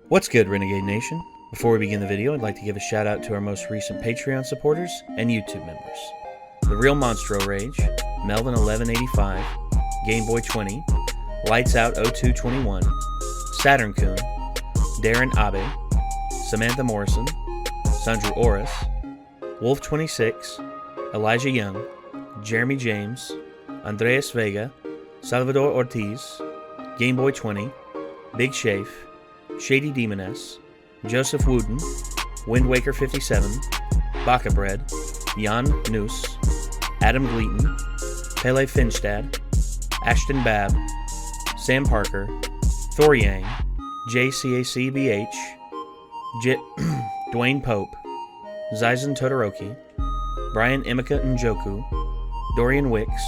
What's good, Renegade Nation? Before we begin the video, I'd like to give a shout out to our most recent Patreon supporters and YouTube members. The Real Monstro Rage, Melvin1185, Gameboy20, Lights Out 0221, Saturn Coon, Darren Abe, Samantha Morrison, Sandra Oris, Wolf26, Elijah Young, Jeremy James, Andreas Vega, Salvador Ortiz, Gameboy20, Big Shafe, Shady Demoness, Joseph Wooden, Windwaker57, BakaBread, Jan Noose, Adam Gleaton, Pele Finstad, Ashton Babb, Sam Parker, Thor Yang, JCACBH, Dwayne Pope, Zyzen Todoroki, Brian Emeka Njoku, Dorian Wicks,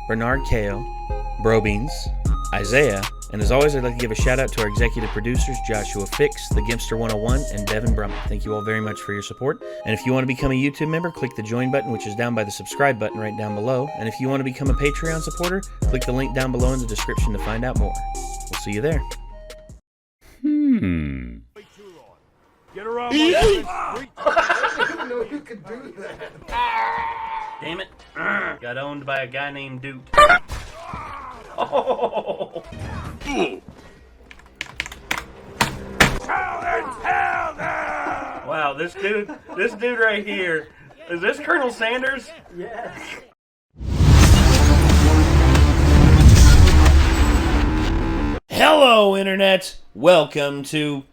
Bernard Kao, Brobeans, Isaiah, and as always, I'd like to give a shout out to our executive producers, Joshua Fix, The Gimpster 101, and Devin Brummett. Thank you all very much for your support. And if you want to become a YouTube member, click the join button, which is down by the subscribe button right down below. And if you want to become a Patreon supporter, click the link down below in the description to find out more. We'll see you there. Get her on. I didn't know you could do that. Damn it. Got owned by a guy named Doot. Oh! Wow, this dude right here, is this Colonel Sanders? Yeah. Hello, Internet! Welcome to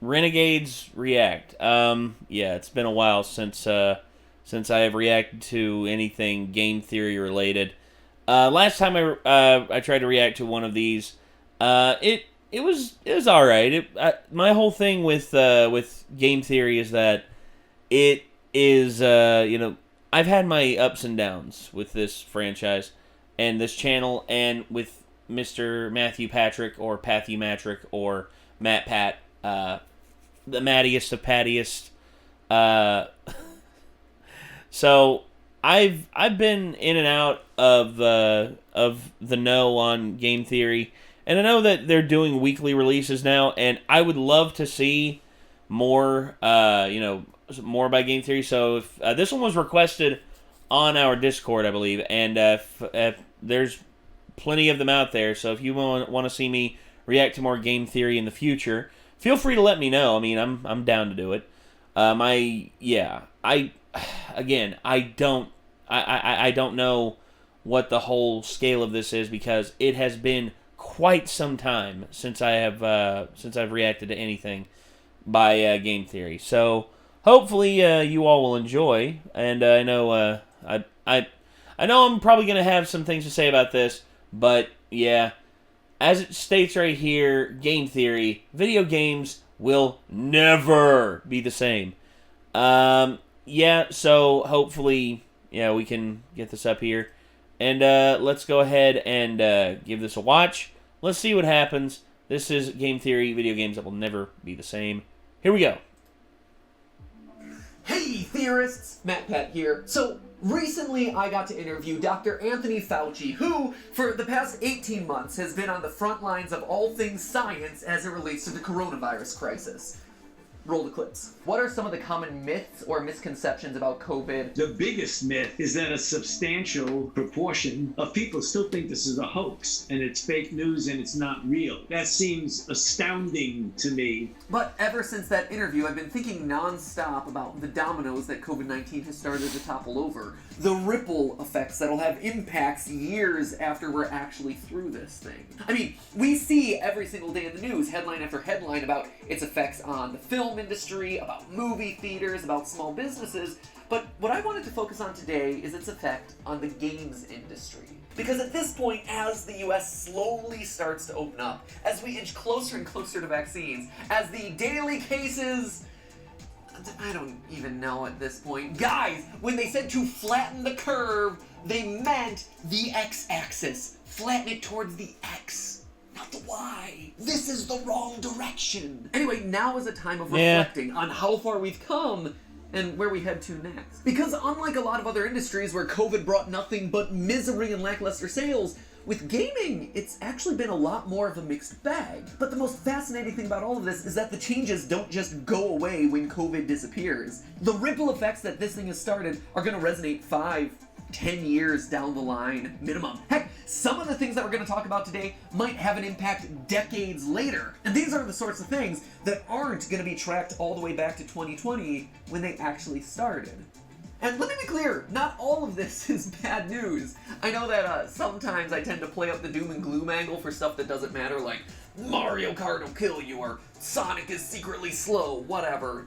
Renegades React. Yeah, it's been a while since I have reacted to anything game theory related. Last time I tried to react to one of these, it was all right. My whole thing with game theory is that it is I've had my ups and downs with this franchise and this channel and with Mr. Matthew Patrick or Pathy Matrick or Matt Pat, the Mattiest of Pattiest. So I've been in and out of the know on game theory, and I know that they're doing weekly releases now, and I would love to see more more by game theory. So if this one was requested on our Discord, I believe, and if there's plenty of them out there. So if you want to see me react to more game theory in the future, feel free to let me know. I mean, I'm down to do it. I don't know what the whole scale of this is because it has been quite some time since I've reacted to anything by game theory. So hopefully you all will enjoy, and I know I'm probably gonna have some things to say about this, but yeah, as it states right here, game theory, video games will never be the same. Yeah, so hopefully, we can get this up here. And let's go ahead and give this a watch. Let's see what happens. This is game theory, video games that will never be the same. Here we go. Hey, theorists! Matt Pat here. So, recently I got to interview Dr. Anthony Fauci, who, for the past 18 months, has been on the front lines of all things science as it relates to the coronavirus crisis. Roll the clips. What are some of the common myths or misconceptions about COVID? The biggest myth is that a substantial proportion of people still think this is a hoax and it's fake news and it's not real. That seems astounding to me. But ever since that interview, I've been thinking non-stop about the dominoes that COVID-19 has started to topple over. The ripple effects that'll have impacts years after we're actually through this thing. I mean, we see every single day in the news, headline after headline, about its effects on the film industry, about movie theaters, about small businesses, but what I wanted to focus on today is its effect on the games industry. Because at this point, as the US slowly starts to open up, as we inch closer and closer to vaccines, as the daily cases, I don't even know at this point. Guys, when they said to flatten the curve, they meant the x-axis. Flatten it towards the x. Not the Y. This is the wrong direction. Anyway, now is a time of reflecting on how far we've come and where we head to next. Because unlike a lot of other industries where COVID brought nothing but misery and lackluster sales, With gaming, it's actually been a lot more of a mixed bag. But the most fascinating thing about all of this is that the changes don't just go away when COVID disappears. The ripple effects that this thing has started are going to resonate 5, 10 years down the line minimum. Heck, some of the things that we're going to talk about today might have an impact decades later. And these are the sorts of things that aren't going to be tracked all the way back to 2020 when they actually started. And let me be clear, not all of this is bad news. I know that sometimes I tend to play up the doom and gloom angle for stuff that doesn't matter, like Mario Kart will kill you, or Sonic is secretly slow, whatever.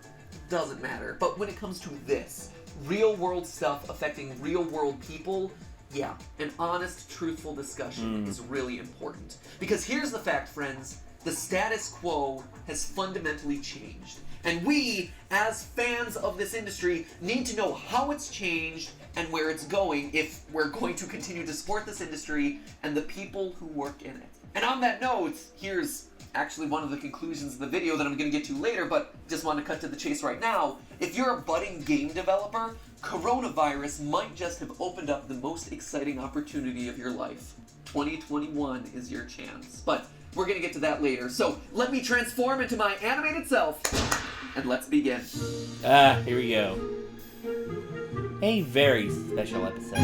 Doesn't matter. But when it comes to this, real world stuff affecting real world people, yeah, an honest, truthful discussion is really important. Because here's the fact, friends, the status quo has fundamentally changed. And we, as fans of this industry, need to know how it's changed and where it's going if we're going to continue to support this industry and the people who work in it. And on that note, here's actually one of the conclusions of the video that I'm going to get to later, but just want to cut to the chase right now. If you're a budding game developer, coronavirus might just have opened up the most exciting opportunity of your life. 2021 is your chance. But we're going to get to that later. So let me transform into my animated self, and let's begin. Here we go. A very special episode.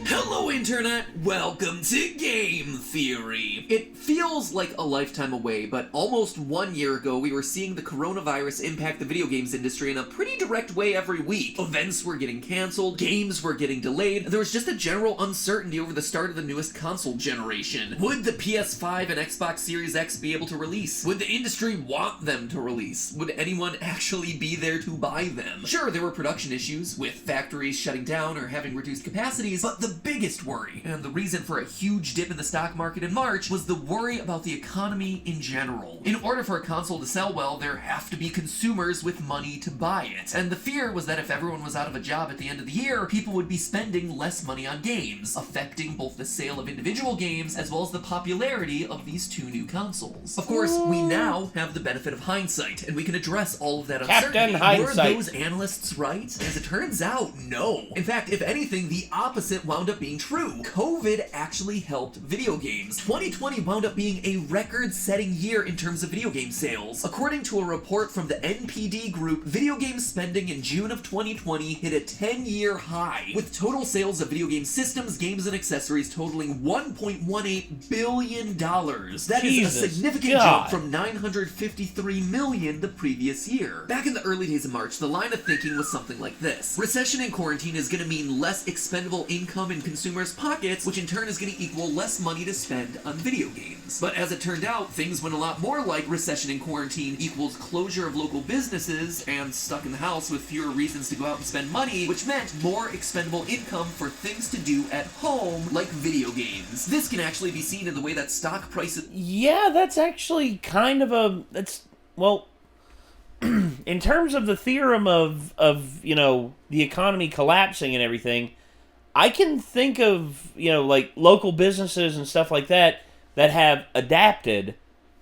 Hello, Internet! Welcome to Game Theory! It feels like a lifetime away, but almost 1 year ago we were seeing the coronavirus impact the video games industry in a pretty direct way every week. Events were getting cancelled, games were getting delayed, and there was just a general uncertainty over the start of the newest console generation. Would the PS5 and Xbox Series X be able to release? Would the industry want them to release? Would anyone actually be there to buy them? Sure, there were production issues, with factories shutting down or having reduced capacities, but the biggest worry, and the reason for a huge dip in the stock market in March, was the worry about the economy in general. In order for a console to sell well, there have to be consumers with money to buy it. And the fear was that if everyone was out of a job at the end of the year, people would be spending less money on games, affecting both the sale of individual games as well as the popularity of these two new consoles. Of course, we now have the benefit of hindsight, and we can address all of that uncertainty. Captain Hindsight. Were those analysts right? As it turns out, no. In fact, if anything, the opposite wound up being true. COVID actually helped video games. 2020 wound up being a record-setting year in terms of video game sales. According to a report from the NPD Group, video game spending in June of 2020 hit a 10-year high, with total sales of video game systems, games, and accessories totaling $1.18 billion. That is a significant jump from $953 million the previous year. Back in the early days of March, the line of thinking was something like this. Recession and quarantine is going to mean less expendable income in consumers' pockets, which in turn is going to equal less money to spend on video games. But as it turned out, things went a lot more like recession and quarantine equals closure of local businesses and stuck in the house with fewer reasons to go out and spend money, which meant more expendable income for things to do at home, like video games. This can actually be seen in the way that stock prices... Yeah, that's actually kind of a... Well, in terms of the theorem of you know, the economy collapsing and everything, I can think of, you know, like local businesses and stuff like that that have adapted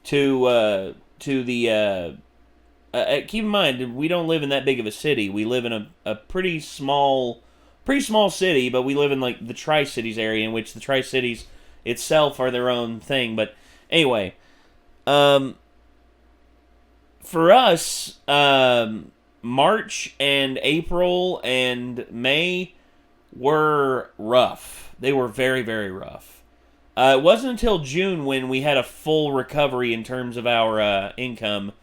to the keep in mind, we don't live in that big of a city. We live in a pretty small city, but we live in like the Tri-Cities area, in which the Tri-Cities itself are their own thing. But anyway, for us, March and April and May were rough. They were very, very rough. It wasn't until June when we had a full recovery in terms of our income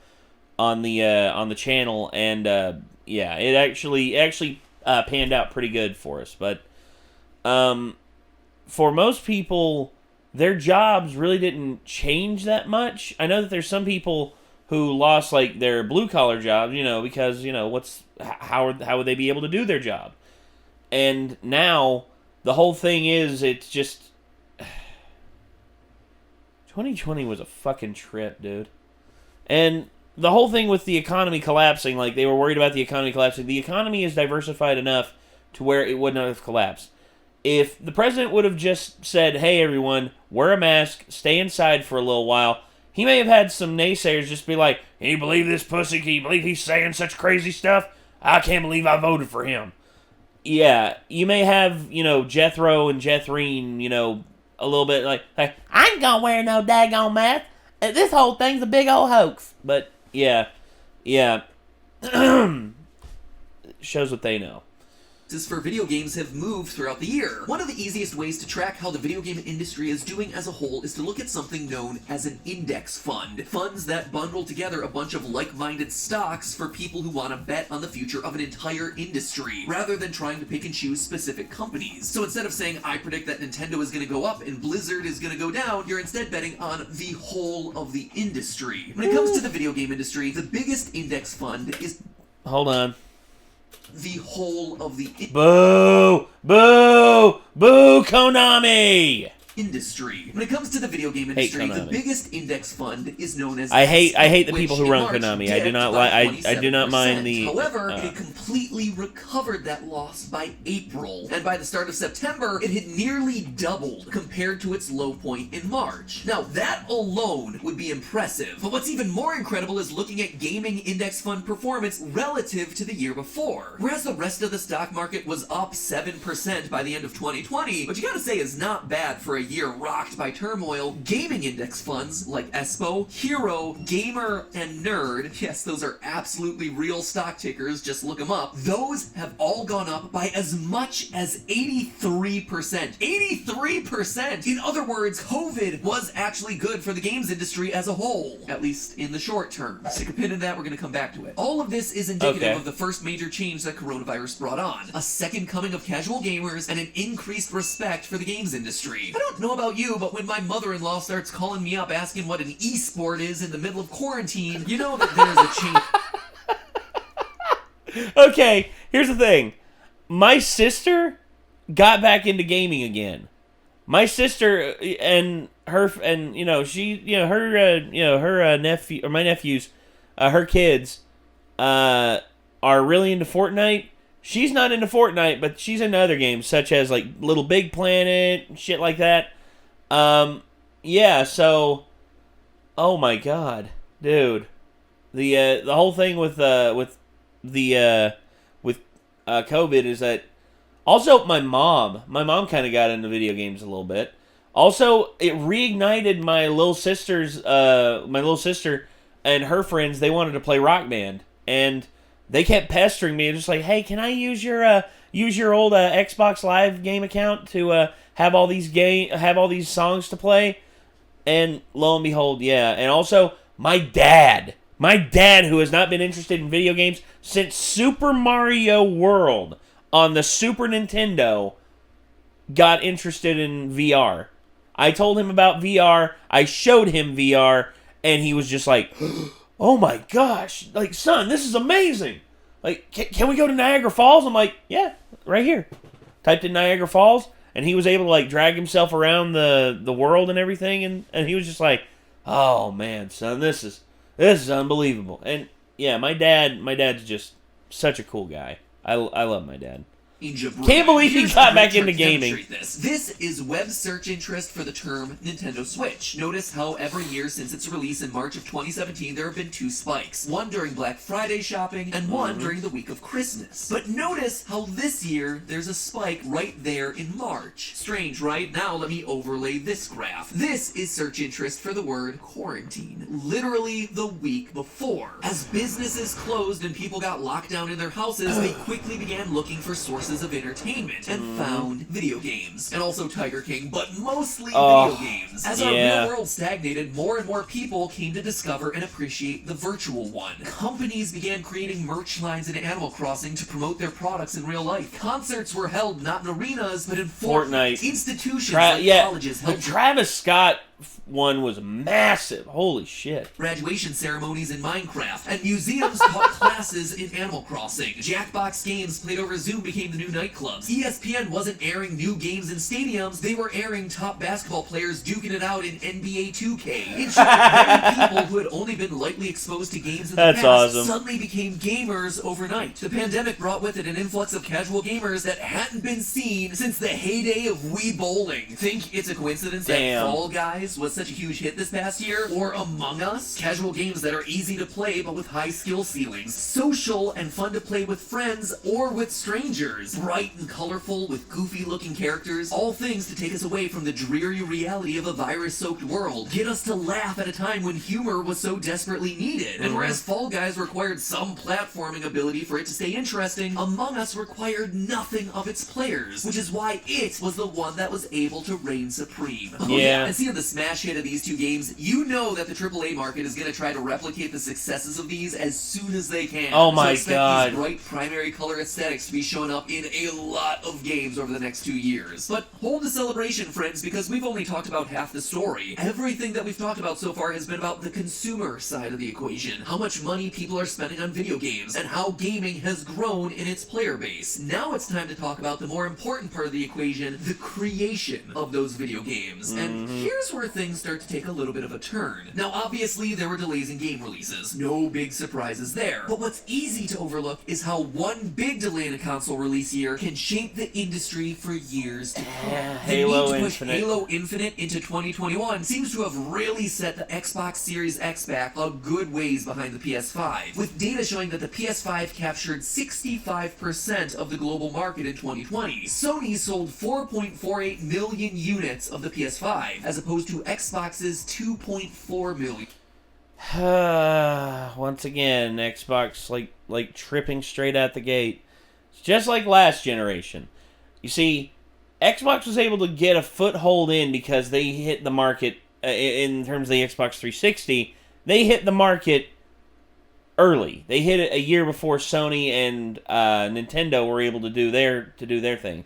on the channel, and yeah, it actually panned out pretty good for us. But for most people, their jobs really didn't change that much. I know that there's some people who lost like their blue collar jobs, you know, because you know how would they be able to do their job? And now the whole thing is, it's just 2020 was a fucking trip, dude. And the whole thing with the economy collapsing, like they were worried about the economy collapsing. The economy is diversified enough to where it would not have collapsed. If the president would have just said, "Hey everyone, wear a mask, stay inside for a little while," he may have had some naysayers just be like, "Can you believe this pussy? Can you believe he's saying such crazy stuff? I can't believe I voted for him." Yeah, you may have, you know, Jethro and Jethreen, you know, a little bit like I ain't gonna wear no daggone mask. This whole thing's a big old hoax. But yeah. Shows what they know. For video games have moved throughout the year. One of the easiest ways to track how the video game industry is doing as a whole is to look at something known as an index fund. Funds that bundle together a bunch of like-minded stocks for people who want to bet on the future of an entire industry, rather than trying to pick and choose specific companies. So instead of saying, I predict that Nintendo is going to go up and Blizzard is going to go down, you're instead betting on the whole of the industry. When it comes to the video game industry, the biggest index fund is... Hold on. The whole of the boo Konami industry. When it comes to the video game industry, the biggest index fund is known as I hate the people who run Konami. I do not like I do not mind the However, it completely recovered that loss by April, and by the start of September, it had nearly doubled compared to its low point in March. Now, that alone would be impressive, but what's even more incredible is looking at gaming index fund performance relative to the year before. Whereas the rest of the stock market was up 7% by the end of 2020, which you gotta say is not bad for a year rocked by turmoil, gaming index funds like Espo, Hero, Gamer, and Nerd, yes, those are absolutely real stock tickers, just look them up, those have all gone up by as much as 83%. 83%! In other words, COVID was actually good for the games industry as a whole, at least in the short term. Stick a pin in that, we're gonna come back to it. All of this is indicative of the first major change that coronavirus brought on. A second coming of casual gamers and an increased respect for the games industry. I don't know about you, but when my mother-in-law starts calling me up asking what an e-sport is in the middle of quarantine, you know that there's a change. Okay, here's the thing. My sister got back into gaming again. My sister and her and her nephew or my nephews, her kids, are really into Fortnite. She's not into Fortnite, but she's into other games such as like Little Big Planet, shit like that. Yeah, so, oh my god, dude, the whole thing with COVID is that also my mom kind of got into video games a little bit. Also, it reignited my little sister and her friends. They wanted to play Rock Band, and they kept pestering me, just like, hey, can I use your old Xbox Live game account to have all these songs to play? And lo and behold, yeah. And also, my dad, who has not been interested in video games since Super Mario World on the Super Nintendo, got interested in VR. I told him about VR. I showed him VR, and he was just like, oh my gosh, like, son, this is amazing. Like, can we go to Niagara Falls? I'm like, yeah, right here. Typed in Niagara Falls, and he was able to, like, drag himself around the world and everything, and he was just like, oh man, son, this is unbelievable. And yeah, my dad's just such a cool guy. I love my dad. Can't believe he got back into gaming. This is web search interest for the term Nintendo Switch. Notice how every year since its release in March of 2017 there have been two spikes. One during Black Friday shopping and one during the week of Christmas. But notice how this year there's a spike right there in March. Strange, right? Now let me overlay this graph. This is search interest for the word quarantine. Literally the week before. As businesses closed and people got locked down in their houses, they quickly began looking for sources of entertainment and found video games and also Tiger King, but mostly video games. As our real world stagnated, more and more people came to discover and appreciate the virtual one. Companies began creating merch lines in Animal Crossing to promote their products in real life. Concerts were held not in arenas but in Fortnite. Institutions like colleges held the Travis Scott one was massive. Holy shit. Graduation ceremonies in Minecraft, and museums taught classes in Animal Crossing. Jackbox games played over Zoom became the new nightclubs. ESPN wasn't airing new games in stadiums, they were airing top basketball players duking it out in NBA 2K. In short, many people who had only been lightly exposed to games in the past suddenly became gamers overnight. The pandemic brought with it an influx of casual gamers that hadn't been seen since the heyday of Wii Bowling. Think it's a coincidence that Fall Guys Lives was such a huge hit this past year, or Among Us, casual games that are easy to play but with high skill ceilings, social and fun to play with friends or with strangers, bright and colorful with goofy looking characters, all things to take us away from the dreary reality of a virus-soaked world, get us to laugh at a time when humor was so desperately needed. And whereas Fall Guys required some platforming ability for it to stay interesting, Among Us required nothing of its players, which is why it was the one that was able to reign supreme. Yeah. And seeing the smash hit of these two games, you know that the AAA market is going to try to replicate the successes of these as soon as they can. Oh my expect God. These bright primary color aesthetics to be showing up in a lot of games over the next 2 years. But hold the celebration, friends, because we've only talked about half the story. Everything that we've talked about so far has been about the consumer side of the equation, how much money people are spending on video games, and how gaming has grown in its player base. Now it's time to talk about the more important part of the equation, the creation of those video games. And here's where things start to take a little bit of a turn. Now, obviously, there were delays in game releases. No big surprises there. But what's easy to overlook is how one big delay in a console release year can shape the industry for years to come. Halo the need to push Infinite. Halo Infinite into 2021 seems to have really set the Xbox Series X back a good ways behind the PS5, with data showing that the PS5 captured 65% of the global market in 2020. Sony sold 4.48 million units of the PS5, as opposed to Xbox's 2.4 million. Once again, Xbox like tripping straight out the gate. It's just like last generation. You see, Xbox was able to get a foothold in because they hit the market in terms of the Xbox 360. They hit the market early. They hit it a year before Sony and Nintendo were able to do their thing.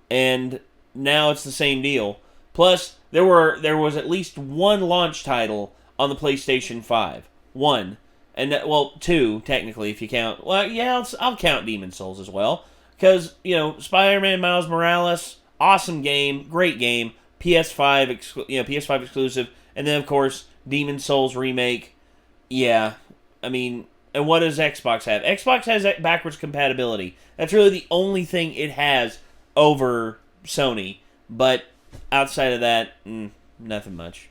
And now it's the same deal. Plus, there was at least one launch title on the PlayStation 5. One. And well, two, technically, if you count. Well, yeah, I'll count Demon's Souls as well. Because, Spider-Man Miles Morales, awesome game, great game, PS5 exclusive, and then, of course, Demon's Souls remake. Yeah, I mean, and what does Xbox have? Xbox has backwards compatibility. That's really the only thing it has over Sony. But outside of that, nothing much.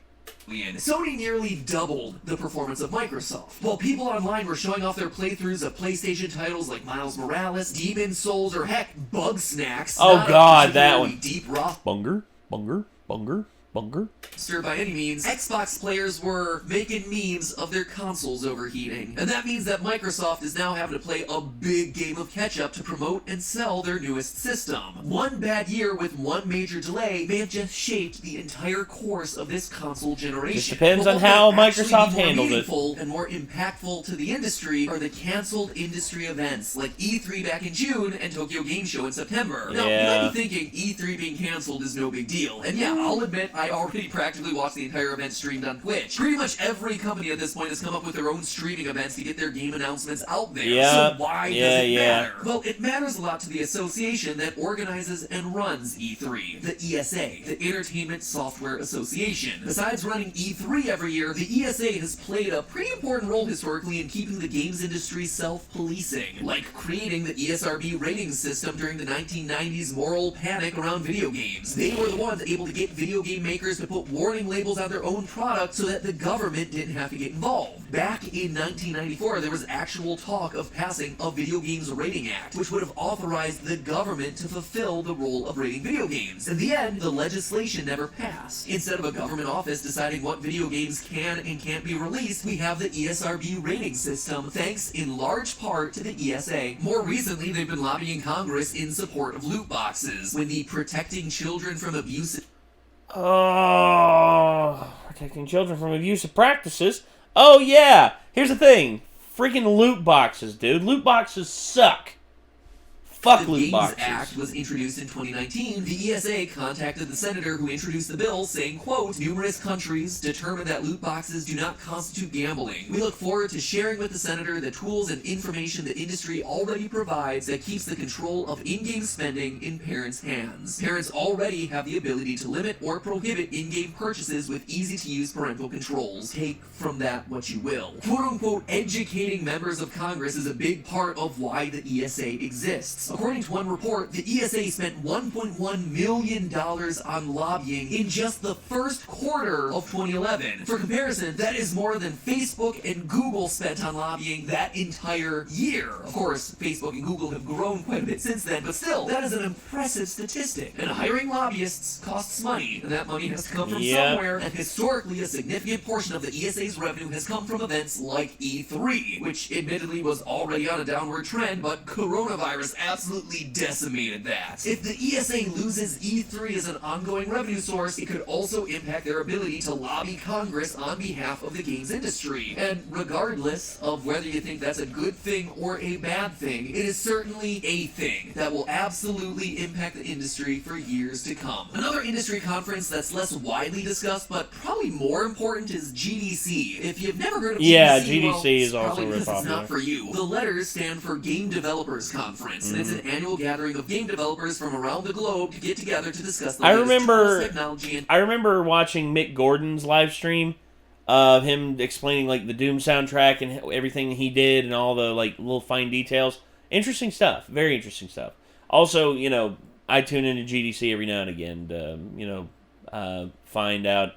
Sony nearly doubled the performance of Microsoft. While people online were showing off their playthroughs of PlayStation titles like Miles Morales, Demon's Souls, or heck, Bug Snacks. Oh God, that one. Deep rock. Bunger. By any means, Xbox players were making memes of their consoles overheating. And that means that Microsoft is now having to play a big game of catch-up to promote and sell their newest system. One bad year with one major delay may have just shaped the entire course of this console generation. Just depends on how Microsoft handled it. And more impactful to the industry are the canceled industry events like E3 back in June and Tokyo Game Show in September. Now, you might be thinking E3 being canceled is no big deal. And yeah, I'll admit I already practically watched the entire event streamed on Twitch. Pretty much every company at this point has come up with their own streaming events to get their game announcements out there. So why does it matter? Well, it matters a lot to the association that organizes and runs E3, the ESA, the Entertainment Software Association. Besides running E3 every year, the ESA has played a pretty important role historically in keeping the games industry self-policing, like creating the ESRB rating system during the 1990s moral panic around video games. They were the ones able to get video game makers to put warning labels on their own products so that the government didn't have to get involved. Back in 1994, there was actual talk of passing a Video Games Rating Act, which would have authorized the government to fulfill the role of rating video games. In the end, the legislation never passed. Instead of a government office deciding what video games can and can't be released, we have the ESRB rating system, thanks in large part to the ESA. More recently, they've been lobbying Congress in support of loot boxes, when the Protecting Children from Abuse... Oh, protecting children from abusive practices. Oh yeah, here's the thing. Freaking loot boxes, dude. Loot boxes suck. Fuck loot boxes. The Games Act was introduced in 2019. The ESA contacted the senator who introduced the bill, saying, quote, "Numerous countries determined that loot boxes do not constitute gambling. We look forward to sharing with the senator the tools and information the industry already provides that keeps the control of in-game spending in parents' hands. Parents already have the ability to limit or prohibit in-game purchases with easy-to-use parental controls. Take from that what you will." Quote-unquote, educating members of Congress is a big part of why the ESA exists. this. According to one report, the ESA spent $1.1 million on lobbying in just the first quarter of 2011. For comparison, that is more than Facebook and Google spent on lobbying that entire year. Of course, Facebook and Google have grown quite a bit since then, but still, that is an impressive statistic. And hiring lobbyists costs money, and that money has to come from somewhere, and historically, a significant portion of the ESA's revenue has come from events like E3, which admittedly was already on a downward trend, but coronavirus absolutely decimated that. If the ESA loses E3 as an ongoing revenue source, it could also impact their ability to lobby Congress on behalf of the games industry. And regardless of whether you think that's a good thing or a bad thing, it is certainly a thing that will absolutely impact the industry for years to come. Another industry conference that's less widely discussed, but probably more important, is GDC. If you've never heard of GDC, well, is also really really popular. It's not for you. The letters stand for Game Developers Conference, and it's an annual gathering of game developers from around the globe to get together to discuss the latest tools, technology, and... I remember watching Mick Gordon's live stream of him explaining like the Doom soundtrack and everything he did and all the like little fine details. Interesting stuff. Very interesting stuff. Also, you know, I tune into GDC every now and again to, you know, find out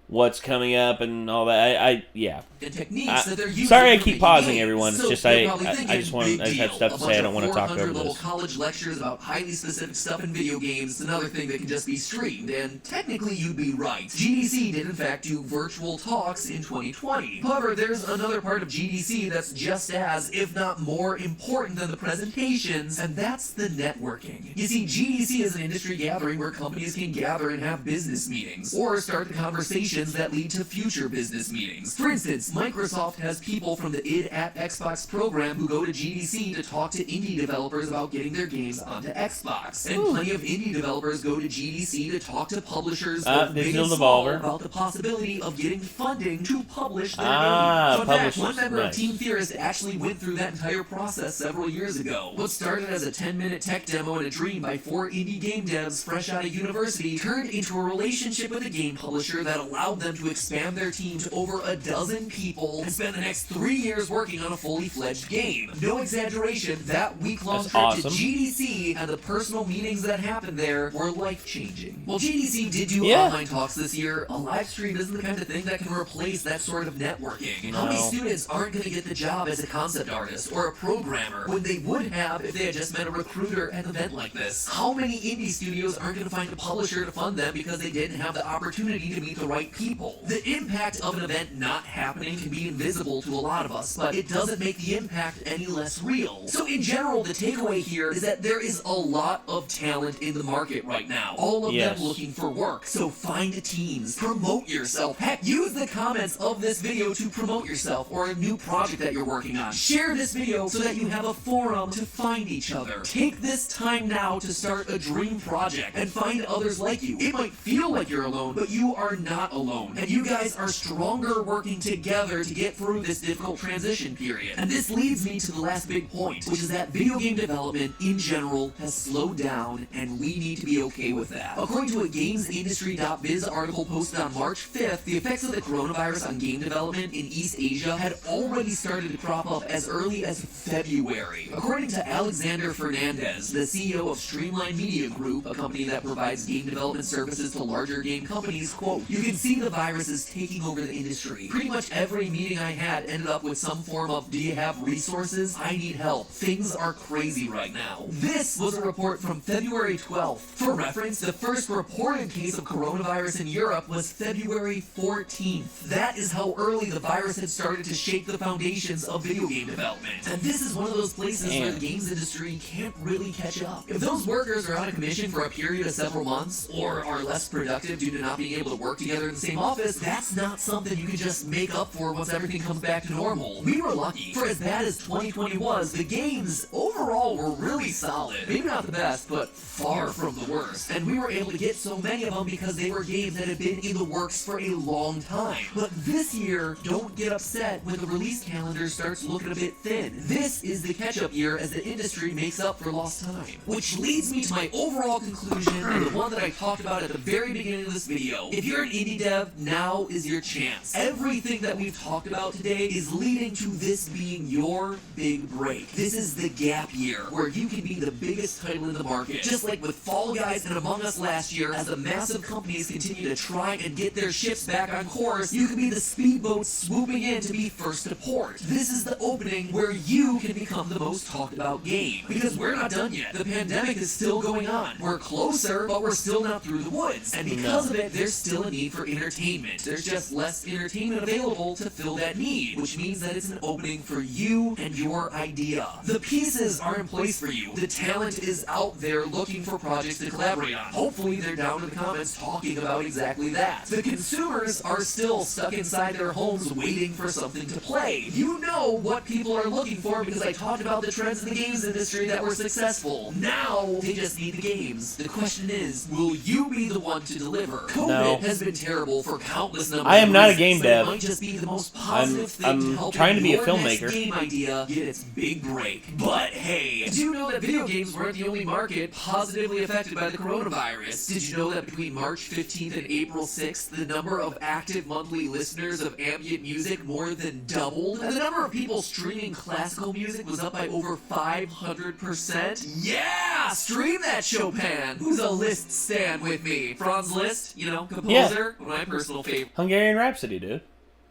what's coming up and all that. Yeah. The techniques that they're using. Sorry, I keep pausing, games. everyone. It's So just you're I probably just want thinking, I have big stuff to deal. say. I don't want to talk 400 over little this. college lectures about highly specific stuff in video games. Another thing that can just be streamed. And technically, you'd be right. GDC did in fact do virtual talks in 2020. However, there's another part of GDC that's just as, if not more, important than the presentations, and that's the networking. You see, GDC is an industry gathering where companies can gather and have business meetings, or start the conversations that lead to future business meetings. For instance, Microsoft has people from the id at Xbox program who go to GDC to talk to indie developers about getting their games onto Xbox. And plenty of indie developers go to GDC to talk to publishers both big and small about the possibility of getting funding to publish their games. So in fact, one member of Team Theorist actually went through that entire process several years ago. What started as a 10-minute tech demo and a dream by 4 indie game devs fresh out of university turned into a relationship with a game publisher that allowed them to expand their team to over a dozen people and spend the next 3 years working on a fully fledged game. No exaggeration, that week-long trip to GDC and the personal meetings that happened there were life-changing. Well, GDC did do online talks this year. A live stream isn't the kind of thing that can replace that sort of networking. How many students aren't going to get the job as a concept artist or a programmer when they would have if they had just met a recruiter at an event like this? How many indie studios aren't going to find a publisher to fund them because they didn't have the opportunity to meet the right people? The impact of an event not happening can be invisible to a lot of us, but it doesn't make the impact any less real. So in general, the takeaway here is that there is a lot of talent in the market right now. All of them looking for work. So find teams, promote yourself. Heck, use the comments of this video to promote yourself or a new project that you're working on. Share this video so that you have a forum to find each other. Take this time now to start a dream project and find others like you. It might feel like you're alone, but you are not alone. And you guys are stronger working together to get through this difficult transition period. And this leads me to the last big point, which is that video game development in general has slowed down, and we need to be okay with that. According to a GamesIndustry.biz article posted on March 5th, the effects of the coronavirus on game development in East Asia had already started to crop up as early as February. According to Alexander Fernandez, the CEO of Streamline Media Group, a company that provides game development services to larger game companies, quote, "You can see the virus is taking over the industry. Pretty much every meeting I had ended up with some form of, do you have resources? I need help. Things are crazy right now." This was a report from February 12th. For reference, the first reported case of coronavirus in Europe was February 14th. That is how early the virus had started to shake the foundations of video game development. And this is one of those places where the games industry can't really catch up. If those workers are out of commission for a period of several months, or are less productive due to not being able to work together in the same office, that's not something you can just make up for once everything comes back to normal. We were lucky. For as bad as 2020 was, the games overall were really solid. Maybe not the best, but far from the worst. And we were able to get so many of them because they were games that had been in the works for a long time. But this year, don't get upset when the release calendar starts looking a bit thin. This is the catch-up year as the industry makes up for lost time. Which leads me to my overall conclusion, and the one that I talked about at the very beginning of this video. If you're an indie dev Dev, now is your chance. Everything that we've talked about today is leading to this being your big break. This is the gap year, where you can be the biggest title in the market. Just like with Fall Guys and Among Us last year, as the massive companies continue to try and get their ships back on course, you can be the speedboat swooping in to be first to port. This is the opening where you can become the most talked about game. Because we're not done yet. The pandemic is still going on. We're closer, but we're still not through the woods. And because of it, there's still a need for entertainment. There's just less entertainment available to fill that need, which means that it's an opening for you and your idea. The pieces are in place for you. The talent is out there looking for projects to collaborate on. Hopefully they're down in the comments talking about exactly that. The consumers are still stuck inside their homes waiting for something to play. You know what people are looking for because I talked about the trends in the games industry that were successful. Now they just need the games. The question is, will you be the one to deliver? COVID has been terrible for countless numbers. I am not a game dev. It might just be the most positive thing I'm to help trying to be a your filmmaker. next game idea get its big break. But hey, did you know that video games weren't the only market positively affected by the coronavirus? Did you know that between March 15th and April 6th, the number of active monthly listeners of ambient music more than doubled? And the number of people streaming classical music was up by over 500%? Yeah! Stream that, Chopin! Who's a Liszt stan with me? Franz Liszt, you know, composer, one of my personal favorites. Hungarian Rhapsody, dude.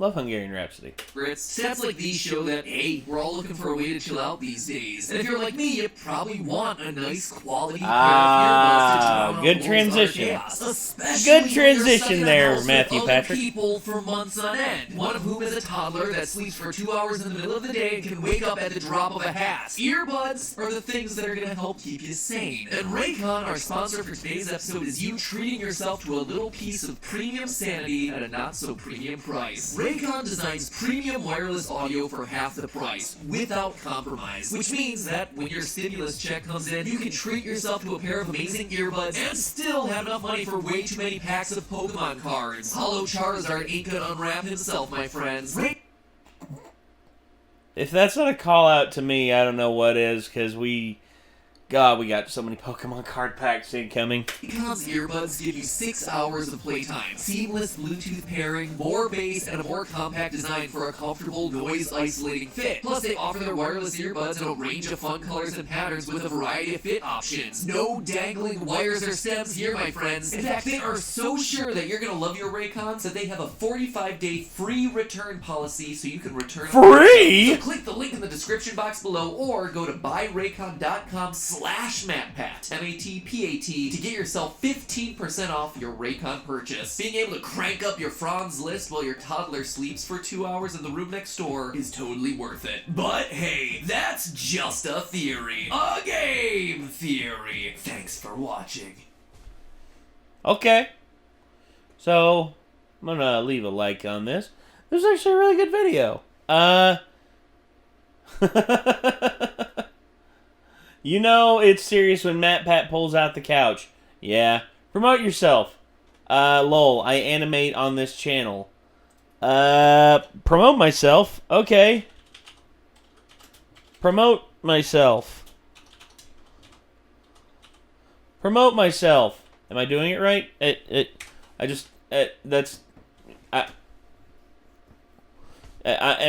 Love Hungarian Rhapsody. Stats like these show that, hey, we're all looking for a way to chill out these days. And if you're like me, you probably want a nice quality pair of earbuds to drown out good the transition. chaos, especially Good when you're stuck transition in a there, house Matthew with other Patrick. people for months on end. One of whom is a toddler that sleeps for 2 hours in the middle of the day and can wake up at the drop of a hat. Earbuds are the things that are going to help keep you sane. And Raycon, our sponsor for today's episode, is you treating yourself to a little piece of premium sanity at a not-so-premium price. Raycon designs premium wireless audio for half the price, without compromise. Which means that when your stimulus check comes in, you can treat yourself to a pair of amazing earbuds and still have enough money for way too many packs of Pokemon cards. Hollow Charizard ain't gonna unwrap himself, my friends. If that's not a call out to me, I don't know what is, because God, we got so many Pokemon card packs incoming. Raycon's earbuds give you 6 hours of playtime, seamless Bluetooth pairing, more bass, and a more compact design for a comfortable noise-isolating fit. Plus, they offer their wireless earbuds in a range of fun colors and patterns with a variety of fit options. No dangling wires or stems here, my friends. In fact, they are so sure that you're gonna love your Raycons that they have a 45-day free return policy so you can return Free? So click the link in the description box below or go to buyraycon.com/MattPat, M-A-T-P-A-T, to get yourself 15% off your Raycon purchase. Being able to crank up your Franz Liszt while your toddler sleeps for 2 hours in the room next door is totally worth it. But hey, that's just a theory. A game theory. Thanks for watching. Okay. So, I'm gonna leave a like on this. This is actually a really good video. You know it's serious when Matt Pat pulls out the couch. Yeah. Promote yourself. Lol, I animate on this channel. Promote myself. Okay. Promote myself. Promote myself. Am I doing it right? Am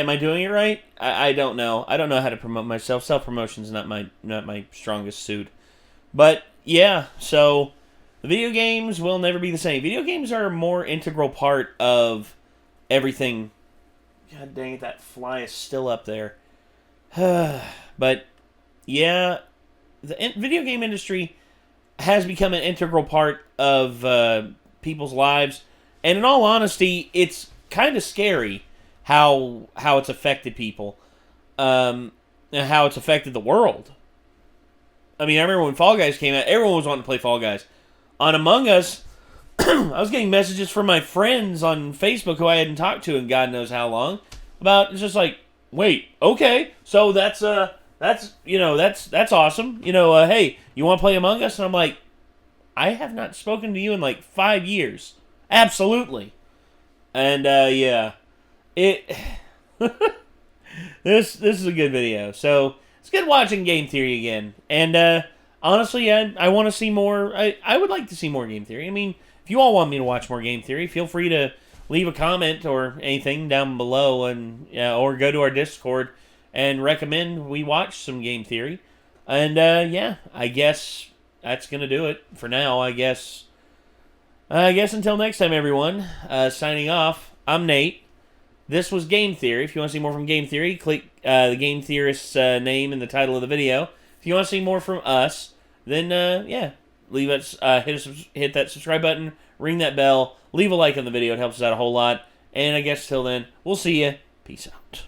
I doing it right? I don't know. I don't know how to promote myself. Self-promotion is not my strongest suit. But yeah, so the video games will never be the same. Video games are a more integral part of everything. God dang it, that fly is still up there. But yeah, the video game industry has become an integral part of people's lives. And in all honesty, it's kind of scary how it's affected people, and how it's affected the world. I mean, I remember when Fall Guys came out, everyone was wanting to play Fall Guys. On Among Us, I was getting messages from my friends on Facebook who I hadn't talked to in God knows how long, about, it's just like, wait, okay, so that's awesome. Hey, you want to play Among Us? And I'm like, I have not spoken to you in like 5 years. Absolutely. And yeah. This is a good video. So it's good watching Game Theory again. And honestly, I want to see more. I would like to see more Game Theory. I mean, if you all want me to watch more Game Theory, feel free to leave a comment or anything down below, and or go to our Discord and recommend we watch some game theory. And yeah, I guess that's gonna do it for now. I guess until next time, everyone. Signing off. I'm Nate. This was Game Theory. If you want to see more from Game Theory, click the Game Theorist's name in the title of the video. If you want to see more from us, then yeah, leave us hit that subscribe button, ring that bell, leave a like on the video. It helps us out a whole lot. And I guess till then, we'll see you. Peace out.